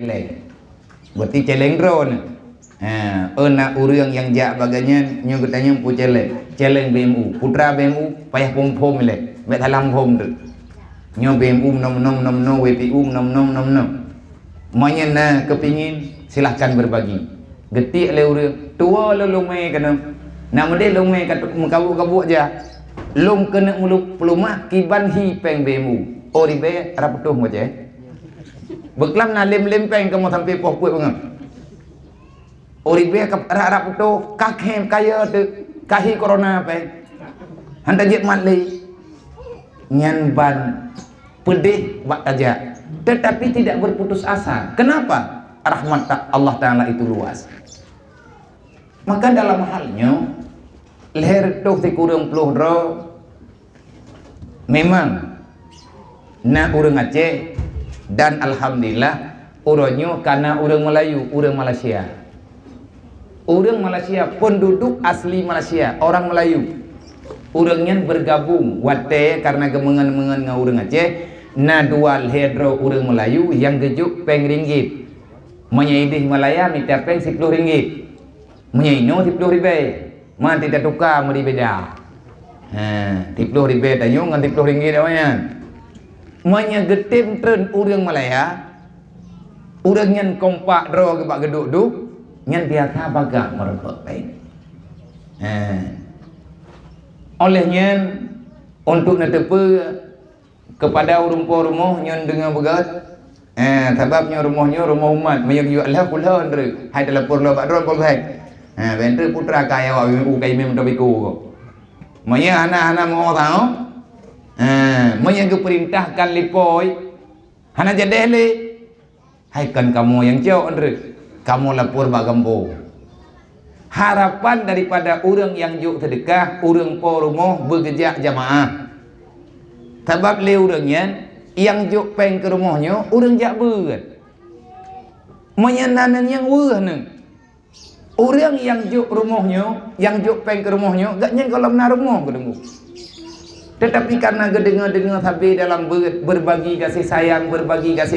keleng. Berarti celeng drone. Nak urang yang jak baganya nyo katanya pu celeng BMU. Putra BMU payah pom-pom le. Mek dalam pom tu. Nyo BMU nom WPU nom. Monya na kepingin silahkan berbagi. Getik le urang tua le lumai kena. Nak mede lumai kat mengkabuk-kabuk je. Lum kena mulu pelumah kiban hi peng BMU. Ribe raputuh moje. Beklam na lem peng kamu sampai poh puat bangam. Ribe kap raputuh kakhem kaya tu kahi corona peng. Handa jet matli. Nyan ban pedih bak tajak. Tetapi tidak berputus asa. Kenapa? Rahmat Allah Ta'ala itu luas. Maka dalam halnya leher tuh ti kurang puluh dro memang na urang Aceh dan alhamdulillah uronyo karena urang Melayu, urang Malaysia. Urang Malaysia penduduk asli Malaysia, orang Melayu. Urangnya bergabung wate karena gemengan-mengan ngau urang Aceh. Na dual hedro urang Melayu yang gejuk peng ringgit. Menyaidih Malaya minta peng 10 ringgit. Menyaino 10 ribu. Man tidak tukar meri beda. 10 ribu tayo ngan 10 ringgit awan. Manya getim tren urang Malaya. Urang nyan kompak dro ke bak geduk duk, nyan biasa bagak merebak peng. Olehnya untuk netepe kepada rumah nyon dengan begat sebabnya rumahnya rumah umat mayang lah pula andre hai telepon lo bak dron pol hai bentre putra kaya wa kai mem dobiku maya anak-anak mau tahu maya keperintahkan lipoi hana jadele hai kan kamu yang jauh andre kamu lapor bak gambo harapan daripada orang yang juk sedekah orang po rumah bergejak jamaah. Sebab le urangnya yang juk peng ke rumahnya urang jak berat. Menyenanan yang weh nang. Urang yang juk rumahnya, yang juk peng ke rumahnya gaknya kalau benar rumah kedengku. Tetapi karena gedengar-dengar sampai dalam berbagi kasih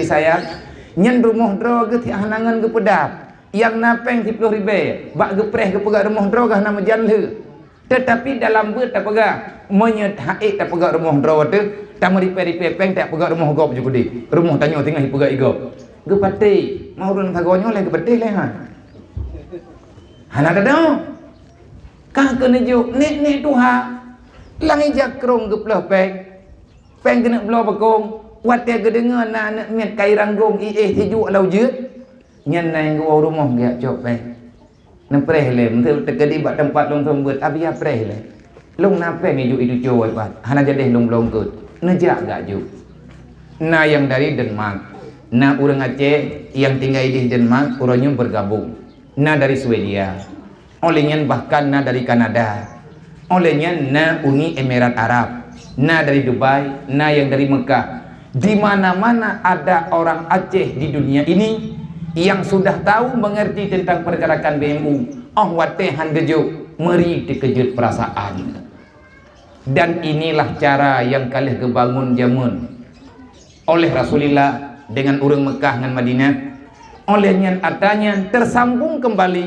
sayang, nyen rumah dro ge ti hanangan ge pedap. Yang napeng 10 ribu, bak gepreh ke pegak rumah dro gah nama janle. Tetapi dalam ber tak pegak menyet haik tak pegak rumah dro tu tak meripe peng tak pegak rumah gop juga di rumah tanya tengah pegak igop ge pati mau run tagonyo le ge pati le ha hana ada kah kena juk nek tu ha lang ijak krong ge plah peng kena blo bakong wat te ge dengar na met kai ranggong hiju lau jeut nyen nai go rumah ge cop peng nempreh le mte tekedi bak tempat long sombet abia preh le long nape ngeju itu cowok bat hana jadi long kut nejak gak juk na yang dari Denmark na urang Aceh yang tinggal di Denmark urangnya bergabung na dari Swedia olehnya bahkan na dari Kanada olehnya na Uni Emirat Arab na dari Dubai na yang dari Mekah di mana-mana ada orang Aceh di dunia ini yang sudah tahu mengerti tentang pergerakan BMU watehan gejuk meri dikejut perasaan. Dan inilah cara yang kalih kebangun jamun oleh Rasulullah dengan urang Mekah dan Madinah. Olehnya adanya tersambung kembali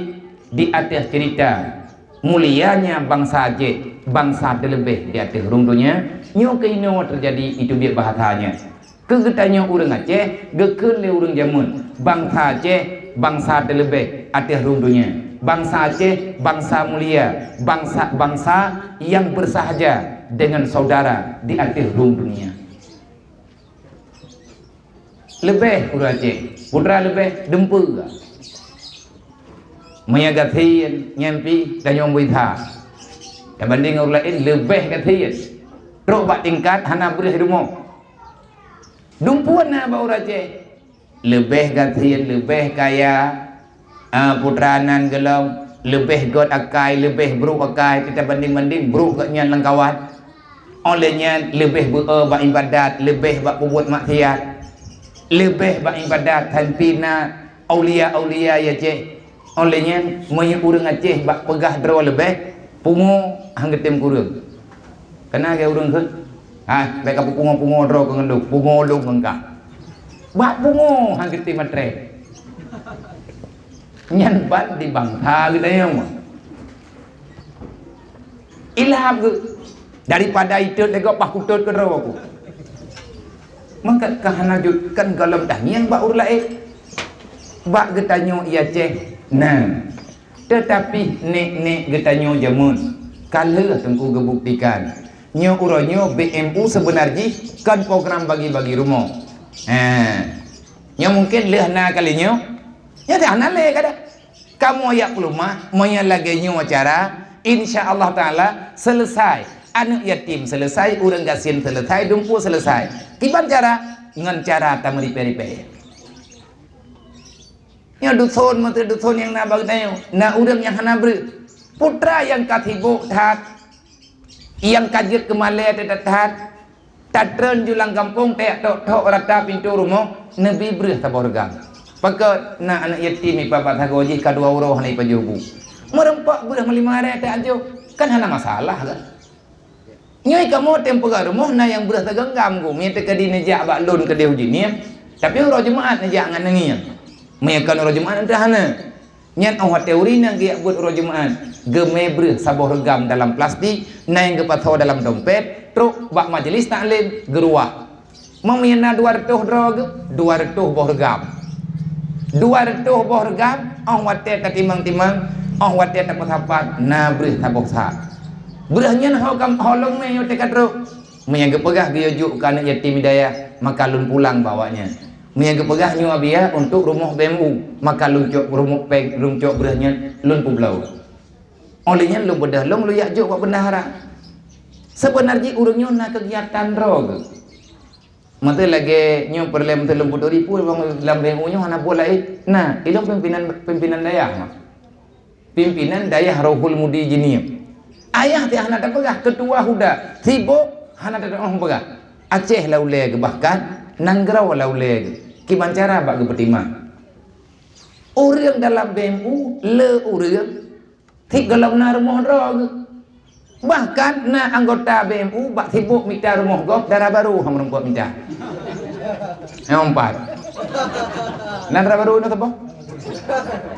di atas cerita mulianya bangsa Aceh, bangsa terlebih di atas rundunya nyo keino terjadi itu biar bahasanya. Kegetanya urang Aceh gekele urang jamun bangsa Aceh bangsa terlebih atas rundunya. Bangsa Aceh bangsa mulia, bangsa yang bersahaja dengan saudara di atas dunia. Lebih urang Aceh, putra lebih dempur. Menyagatiin nyampi dan yang witha. Dan banding orang lain lebih gatiin. Teruk bak tingkat hana boleh rumah. Dumpuan na ba urang Aceh. Lebih gatiin, lebih kaya. Putranan gelong lebih god akai, lebih buruk akai, kita banding-banding buruk katnya langkawan. Olehnya lebih bak ibadat, lebih bak buat maksiat, lebih bak ibadat tanpina aulia-aulia ya cek. Olehnya moy urang Aceh bak pegah dro lebih pungo hanggetem kurang. Kena ke urang ke? Baik pungo dro ke ngenduk, pungo lu mengka. Bak pungo hanggetem matre. nyan bat di bangsa gitu ya mah ilham ke daripada itu lego pakutut ke rawaku maka kahanajutkan galam tanyang ba urlae ba getanyo ia ceh nah tetapi nek getanyo jamun kalau tengku gebuktikan nyo uronyo BMU sebenarnya kan program bagi-bagi rumah nyo mungkin lehna kalinya ya tak nale kada kamu ayak pelumah moya lagi nyo acara insyaallah taala selesai anak yatim selesai urang gasin selesai dumpu selesai kiban cara ngan cara ta meripe-ripe nya dusun mate dusun yang na bagdayo na urang yang hana bre putra yang katibo that yang kajet kemale tetat tatren julang kampung tek tok rata pintu rumah nabi breh taborgang pakat na anak yatim ipa batagoji kadua uroh ni pajubu merempak breh melimare tek ajo kan hana masalah kan nyai kamu tempo rumah na yang breh tagenggam go mi tek di nejak bak lun ke deu jini tapi uro jemaat nejak ngan nengi meyakan uro jemaat entah hana nyan awat teori nang dia buat uro jemaat gemebre saboh regam dalam plastik naing gepatho dalam dompet truk bak majelis taklim geruah memiana 200 drog 200 boh regam 200 boh regam ong wate tatimang-timang ong wate tapat-tapat na bre saboh sa berahnya ho kam holong me yo tekat truk menyang gepegah dia juk kana yatim hidayah maka lun pulang bawanya menyang gepegah nyu abia untuk rumah BMU maka lun cok rumah peng lun cok berahnya lun publau olehnya lu bedah lu yak juk buat bendahara sebenarnya urangnya na kegiatan rog mate lagi nyo perlem telung puluh ribu bang lambeng unyo hana bola nah ilung pimpinan dayah pimpinan dayah Rohul Mudi Jinim ayah ti hana pegah ketua huda tibo hana orang pegah Aceh lauleg bahkan Nanggraw lauleg kibancara bak gebetima urang dalam BMU le urang tiga launa rumah rog bahkan na anggota BMU bak sibuk minta rumah gop darah baru ham rumput minta yang empat dan darah baru itu apa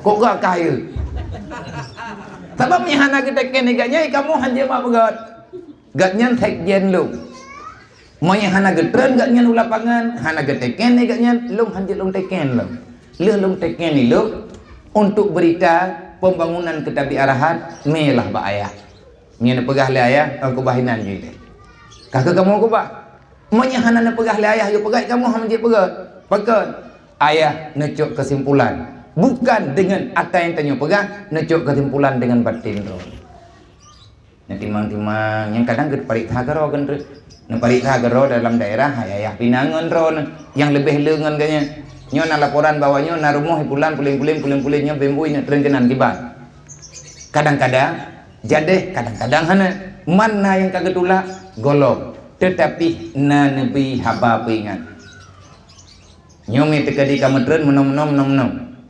kok gak kaya sebabnya hana kita kene gaknya kamu hanya mak begat gaknya sekjen lu mau yang hana getren gaknya lu lapangan hana geteken gaknya lu hanya lu teken lu teken lu untuk berita pembangunan ketabi arahan melah ba ayah nya pegah le ayah aku bahinan je kakak kamu aku ba monya hanana pegah le ayah yo pegai kamu ham je pegat pakat ayah necok kesimpulan bukan dengan apa yang tanya pegah necok kesimpulan dengan batin ro nya timang-timang yang kadang ke parik thagaro kan ne parik thagaro dalam daerah ayah pinangan ro yang lebih leungan kayaknya nyo na laporan bawahnya na rumah pulang puling-pulingnya BMU ini terengkenan kiban kadang-kadang jadi kadang-kadang hana mana yang kagetula golong tetapi na nabi haba pingan nyomi tekadi kametren menom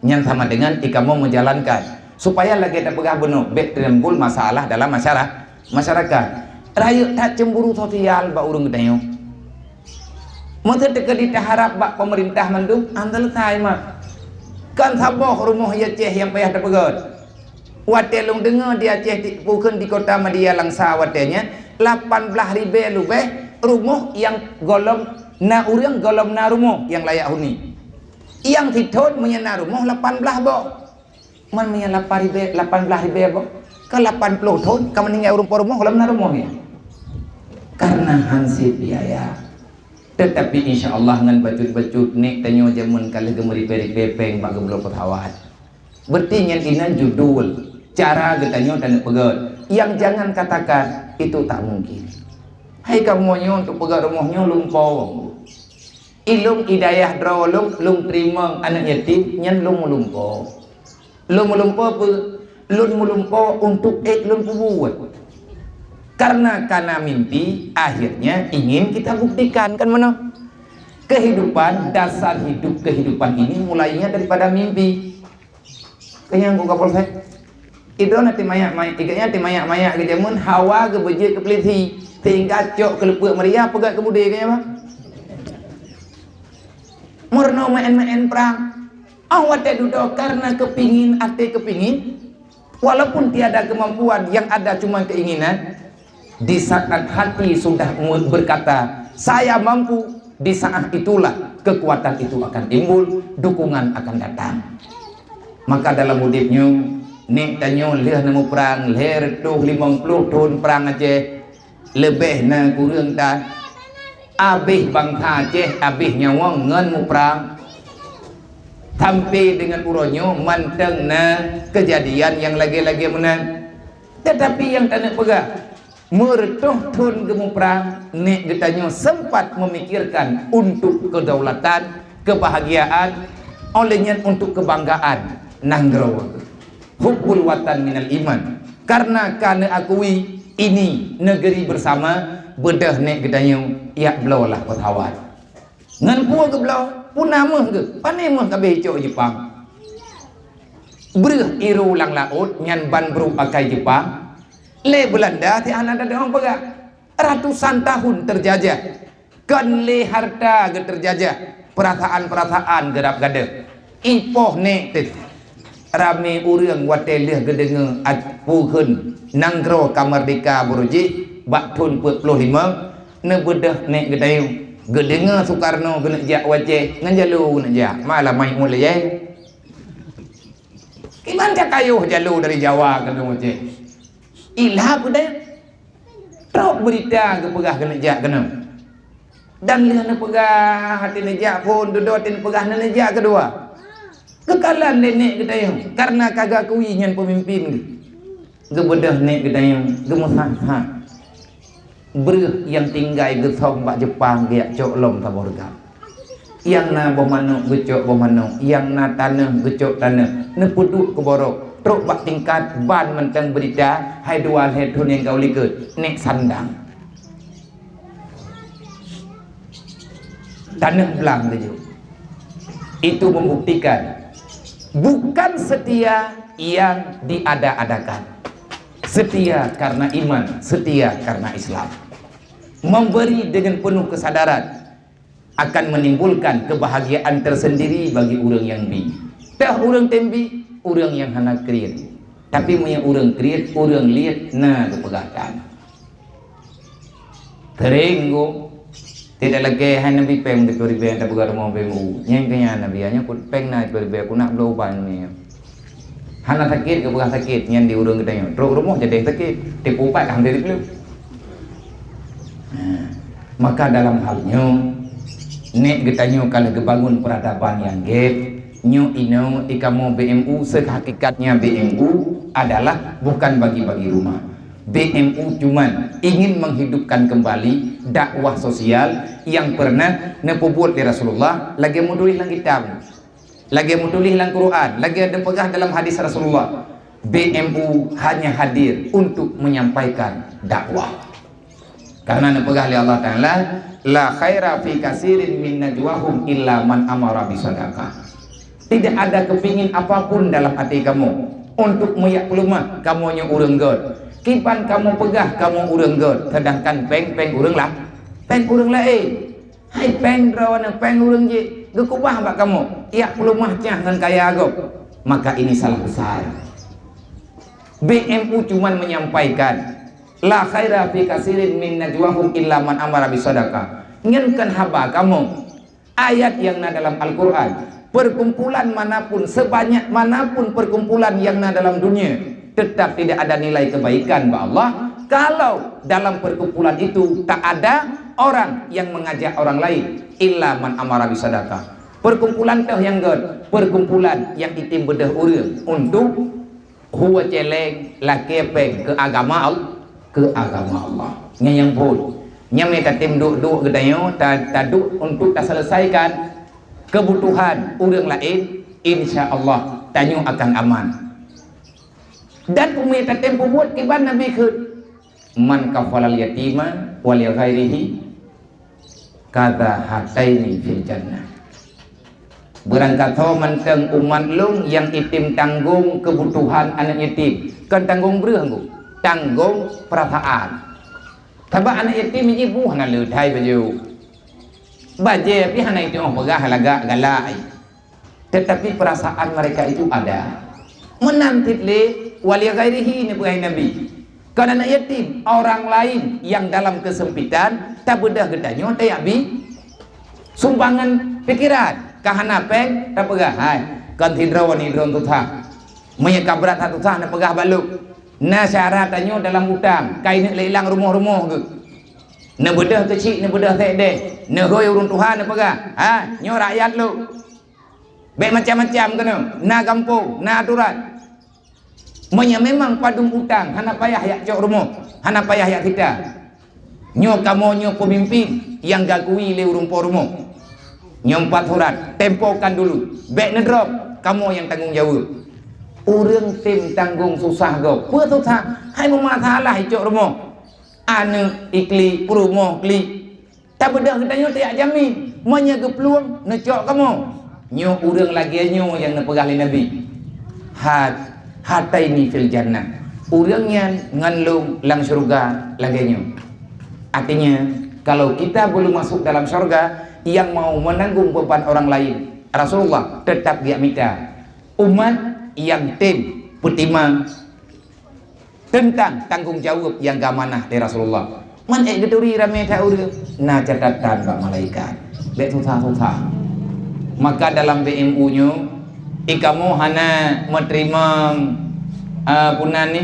yang sama dengan ikamu menjalankan supaya lagi ada pegah benuh bet timbul masalah dalam masyarakat rakyat tak cemburu sosial ba urang gedayo mata tekadi taharap bak pemerintah mendung andal tai mah kan saboh rumah ya ceh yang payah terpegat wate long dengar di Aceh bukan di kota Madia Langsa watenya 18.000 lebih rumah yang golong na urang golong na rumah yang layak huni yang titot menyana rumah 18 bo man menyana 18.000 bo ke 80 ton kamu meninggal rumah golong na rumahnya karena hansip biaya tetapi insyaallah ngan bacut-bacut nek tanyo jamun kali gemeri perik bepeng bak geblo petawat berarti nyen inan judul cara getanyo dan pegat yang jangan katakan itu tak mungkin hai kamu nyo untuk pegat rumahnya lumpo ilung hidayah draw lung terima anak yatim nyen lung melumpo untuk lung buat karena mimpi akhirnya ingin kita buktikan kan mana kehidupan dasar kehidupan ini mulainya daripada mimpi kayaknya aku kapal saya itu nanti mayak tiganya ti mayak ke jamun hawa ke beje ke peliti tinggal cok ke lepuk meriah pegat ke budi kayaknya bang murno main perang Awak tak duduk karena kepingin, ate kepingin, walaupun tiada kemampuan, yang ada cuma keinginan. Di saat hati sudah berkata saya mampu, di saat itulah kekuatan itu akan timbul, dukungan akan datang. Maka dalam hidupnya nek tanyo leh nemu perang ler tuh 50 tahun perang Aceh lebih na kurang ta abih bangsa Aceh abih nyawa ngan mu perang sampai dengan uronyo manteng na kejadian yang lagi-lagi menang. Tetapi yang tak nak pegang meretuh tun gemu perang nek getanyo sempat memikirkan untuk kedaulatan, kebahagiaan, olehnya untuk kebanggaan nanggro hubbul watan minal iman, karena akui ini negeri bersama bedah nek getanyo ya belolah petawat ngan puang ke belau punamah ke panai mah kabeh cok Jepang bereh iru lang laut nyan ban bru pakai Jepang le Belanda ti anak ada orang pegang ratusan tahun terjajah kan le harta ge terjajah perasaan-perasaan gerap gade ipoh nek rame urang wateleh gedenge puheun nanggro kamardika buruji baktun 45 ne bedah nek gedayung gedenge Soekarno gena jak wajeh ngan jalu nak jak malah mai mule ye kiman jak kayuh jalu dari Jawa ke wajeh ilah budaya trok berita ke pegah kena jak kena dan lihat ne pegah hati ne jak pun duduk hati ne pegah ne jak kedua kekalan nenek gedayung karena kagak kui nyan pemimpin gebedah nek gedayung gemusah bereh yang tinggal gesong bak Jepang giak cok lom taborga yang na bomano gecok bomano yang na tanah gecok tanah ne puduk ke borok truk bak tingkat ban mentang berita hai dual hai tun yang kau liket nek sandang tanah belang tu itu membuktikan bukan setia yang diada-adakan, setia karena iman, setia karena Islam. Memberi dengan penuh kesadaran akan menimbulkan kebahagiaan tersendiri bagi orang yang bi. Tak orang tembi, orang yang hana create. Tapi punya orang create, orang lihat na kepegatan. Terenggo tidak lagi hanya nabi peng di peribe tak bukan rumah bemu. Yang kenya nabi hanya kut peng na peribe aku nak blow ban ni. Hana sakit ke bukan sakit yang di urang kita yang. Teruk rumah jadi sakit. Tipu upat kan dari belum. Maka dalam halnya nek getanyo kalau kebangun peradaban yang gap nyu ino ikamu BMU sehakikatnya BMU adalah bukan bagi-bagi rumah. BMU cuman ingin menghidupkan kembali dakwah sosial yang pernah nepubuat di Rasulullah, lagi mutulis lang kitab, lagi mutulis lang Quran, lagi ada pegah dalam hadis Rasulullah. BMU hanya hadir untuk menyampaikan dakwah. Karena nepegah oleh Allah Ta'ala, la khaira fi kasirin min najwahum illa man amara bisadaqah. Tidak ada kepingin apapun dalam hati kamu untuk meyak pelumah kamu nya urang god. Kipan kamu pegah kamu urang god, sedangkan peng urang lah. Peng urang lah hai peng rawana peng urang je. Gekubah bak kamu. Yak pelumah cah ngan kaya agop. Maka ini salah besar. BMU cuman menyampaikan la khaira fi kasirin min najwahum illa man amara bisadaqah. Ngenkan haba kamu ayat yang na dalam Al-Qur'an, perkumpulan manapun, sebanyak manapun perkumpulan yang na dalam dunia, tetap tidak ada nilai kebaikan ba Allah kalau dalam perkumpulan itu tak ada orang yang mengajak orang lain illa man amara bisadaqah. Perkumpulan teh yang god, perkumpulan yang itim bedah urang untuk huwa celeng lakepeng ke agama Allah yang pun nyame tatim duk gedayo taduk untuk tak selesaikan kebutuhan orang lain, insya Allah tanyo akan aman. Dan umi tatim buat kiban Nabi ke man kafalal yatima wal ghairihi kata hataini fil jannah. Berangkat menteng umat lung yang itim tanggung kebutuhan anak yatim, kan tanggung berenggu tanggung perasaan. Sebab anak yatim ibu hana leutai baju. Baje pi hana itu pegah laga galai. tetapi perasaan mereka itu ada. Menantit le wali ghairihi ni bukan Nabi. Kan anak yatim, orang lain yang dalam kesempitan tak bedah gedanya tak yabi sumbangan pikiran kahana peng tak pegah hai kan hidro ni drone tu thang menyekabrat satu thang nak pegah baluk na syaratnya dalam hutang kain nak hilang rumah-rumah ke na bedah kecil na bedah tak deh na hoi urun Tuhan nak pegah ha nyo rakyat lu baik macam-macam kena na kampung na aturan memang padung hutang hana payah yak jok rumah hana payah yak kita nyo kamu nyo pemimpin yang gagui le urun rumah nyo 4 surat tempokan dulu baik na drop kamu yang tanggung jawab urang tim tanggung susah go pua tu tha hai memasalah jok rumah ane ikli rumah kli tak bedah kita nyo tak jamin menyaga peluang na jok kamu nyo urang lagi nyo yang na pegah le Nabi hataini fil jannah urangnya nganlung lang surga laganya. Artinya kalau kita belum masuk dalam surga yang mau menanggung beban orang lain Rasulullah tetap dia minta umat yang tim pertimang tentang tanggung jawab yang gamanah dari Rasulullah man geduri rame ta urang na catatan Pak malaikat bet susah-susah maka dalam BMU nya ikamu hana menerima punan ni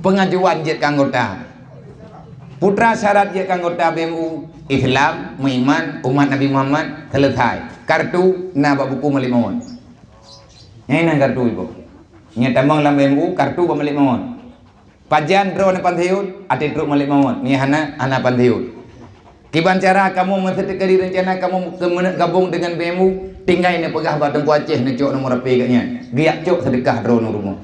pengajuan jet anggota putra syarat jet anggota BMU Islam mengiman umat Nabi Muhammad selesai kartu na buku malik mawon nyai kartu ibu nya tambang dalam BMU kartu malik mawon pajan drone pantheun ati truk malik mawon ni hana pantheun kiban cara kamu mensetekali rencana kamu gabung dengan BMU tinggal ni pegah batang Aceh nak cok nomor rapi katnya giak cok sedekah drone rumah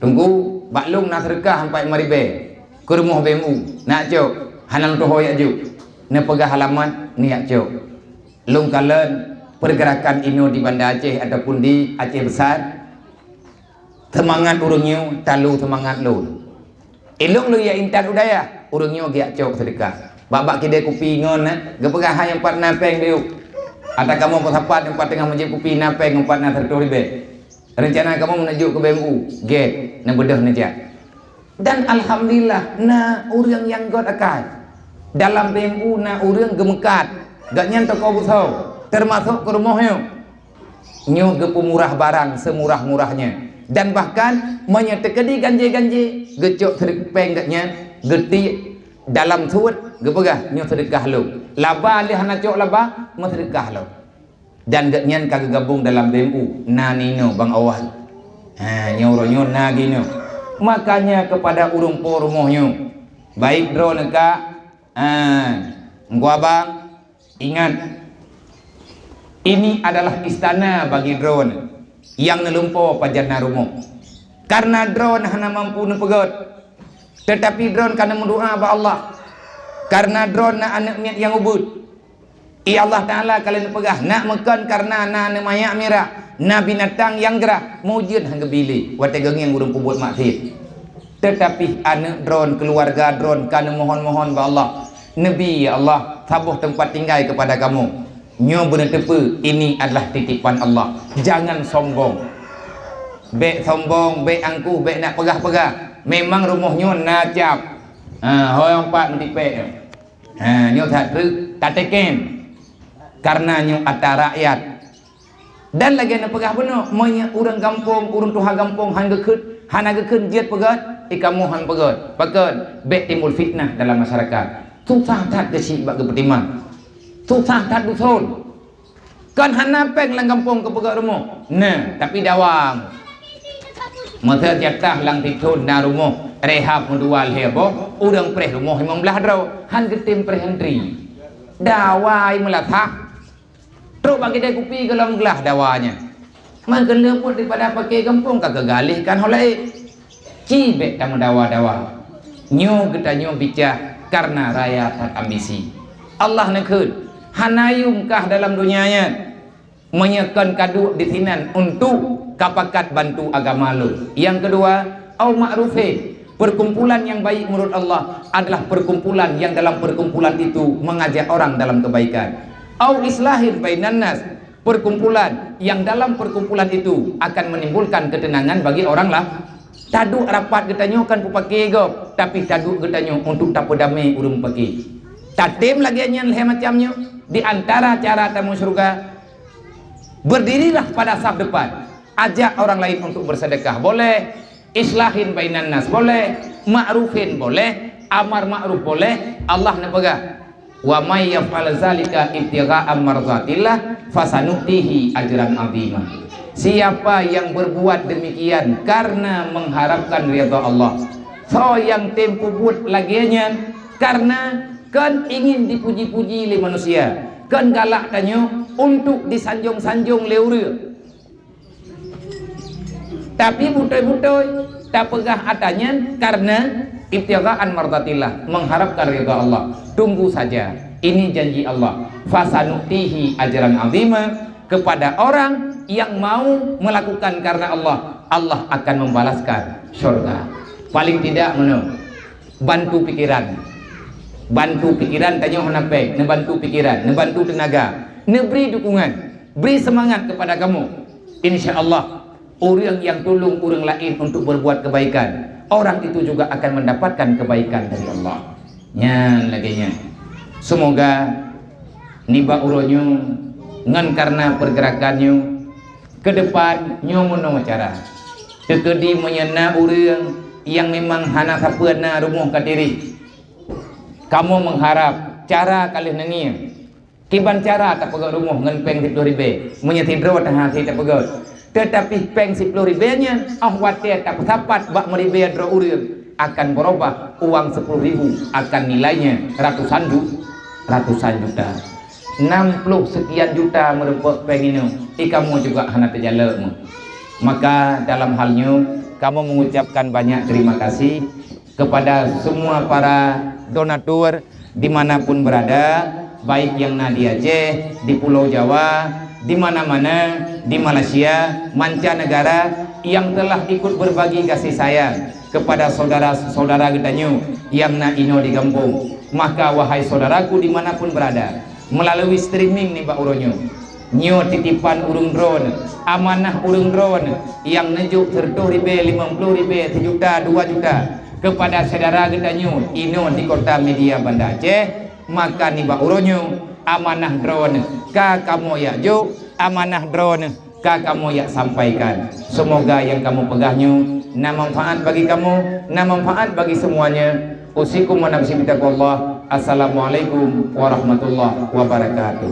tunggu baklung nak sedekah sampai maribe ke rumah BMU nak cok hanang tohoy aju nak pegah halaman niat cok lung kalen pergerakan ino di Banda Aceh ataupun di Aceh besar semangat urungnya talu semangat lu ilung lu ya intan udaya urungnya giak cok sedekah babak kedai kopi ngon gepegah yang 4 napeng dia ada kamu bersapat empat tengah menjadi kopi napeng empat na tertulis be rencana kamu menuju ke BMU get na bedah najak dan alhamdulillah na urang yang god akan dalam BMU na urang gemekat gak nyan toko busau termasuk ke rumahnya nyo ge pemurah barang semurah-murahnya dan bahkan menyetekedi ganje-ganje gecok terpeng gak nyan geti dalam suat gepegah nyo sedekah lu laba lih hana cok laba mo sedekah lu dan gak nyan kagak gabung dalam BMU na nino bang awal nyo ronyo na gino makanya kepada urung po rumohnya baik drone ka gua bang ingat ini adalah istana bagi drone yang nelumpo pajana rumoh karena drone hana mampu nepegot tetapi drone karena mendoa ba Allah karena drone na anak miat yang ubud Allah Ta'ala kalian pegah nak makan karena na mayak merah na binatang yang gerak mujud hangga bili wategeng yang urung kubut maksiat tetapi anak drone keluarga drone karena mohon-mohon ba Allah Nabi ya Allah tabuh tempat tinggal kepada kamu nyo benar tepe ini adalah titipan Allah jangan sombong bek sombong bek angkuh bek nak pegah-pegah memang rumahnya najab hoyong pak mentipek nyo tak teken karena nyo ata rakyat dan lagi nak pegah benar monya urang kampung urang tuha kampung hana gekeun jiat pegat ikamu han pegat pakeun bek timbul fitnah dalam masyarakat susah tak desi bak kepertiman susah tak dusun kan hana peng lang kampung ke pegat rumah nah tapi dawang masa jatah lang titun na rumah rehab mendual hebo urang preh rumah 15 draw han getim preh hentri dawai melatah terus bagi dia kopi ke dalam gelas dawanya makan leput daripada pakai kampung kagak galih kan holai cibek kamu dawa-dawa nyo kita nyo bicara karena rakyat ambisi Allah nekun hanayumkah dalam dunianya menyekan kadu di sinan untuk kapakat bantu agama lu yang kedua au ma'rufin perkumpulan yang baik menurut Allah adalah perkumpulan yang dalam perkumpulan itu mengajak orang dalam kebaikan au islahin bainan nas, perkumpulan yang dalam perkumpulan itu akan menimbulkan ketenangan bagi orang lah. Taduk rapat getanyo kan pupaki go, tapi taduk getanyo untuk tak damai urung pagi. Tatim lagi nyen leh macamnya. Di antara cara tamu surga, berdirilah pada saf depan, ajak orang lain untuk bersedekah boleh, islahin bainan nas boleh, ma'rufin boleh, amar ma'ruf boleh. Allah nepegah, wa may yaf'al zalika ibtigha'a marzatillah fasanutihi ajran 'azima. Siapa yang berbuat demikian karena mengharapkan ridha Allah, so yang tempo buat laginya karena kan ingin dipuji-puji oleh manusia, kan galak tanyo untuk disanjung-sanjung leure, tapi butoy-butoy tak pegah atanya karena ibtigha'an mardatillah, mengharapkan ridha Allah. Tunggu saja, ini janji Allah, fasanutihi ajran 'azima. Kepada orang yang mau melakukan karena Allah, Allah akan membalaskan surga. Paling tidak bantu pikiran, tanyo hanapek, nebantu pikiran, nebantu tenaga, neberi dukungan, beri semangat kepada kamu. Insya Allah orang yang tolong orang lain untuk berbuat kebaikan, orang itu juga akan mendapatkan kebaikan dari Allah. Nyan laginya, semoga niba uronyo ngan karena pergerakannya ke depan nyomono cara tekedi menyena urang yang memang hana sapena rumah kadiri. Kamu mengharap cara kali nengi kiban cara tak pegang rumah ngan peng 10.000 menyetidro tah hati tak pegang, tetapi peng 10.000 nya watir tak sapat bak meribe dro urang akan berubah, uang 10.000 akan nilainya ratusan juta. 60 sekian juta merupakan penginu, kamu juga hana terjala. Maka dalam halnya kamu mengucapkan banyak terima kasih kepada semua para donatur dimanapun berada, baik yang di Aceh, di Pulau Jawa, di mana-mana, di Malaysia, mancanegara yang telah ikut berbagi kasih sayang kepada saudara-saudara getanyo yang ino di kampung. Maka wahai saudaraku dimanapun berada, melalui streaming nih Pak Uronyo, nyo titipan urung drone, amanah urung drone yang nejuk 30.000, 50.000, 1 juta, 2 juta kepada saudara getanyo ino di kota media Banda Aceh. Maka nih Pak Uronyo, amanah drone ka kamu ya jo, amanah drone ka kamu ya sampaikan. Semoga yang kamu pegahnya na manfaat bagi kamu, na manfaat bagi semuanya. Usikum wa nafsi bitaqwallah. Assalamualaikum warahmatullahi wabarakatuh.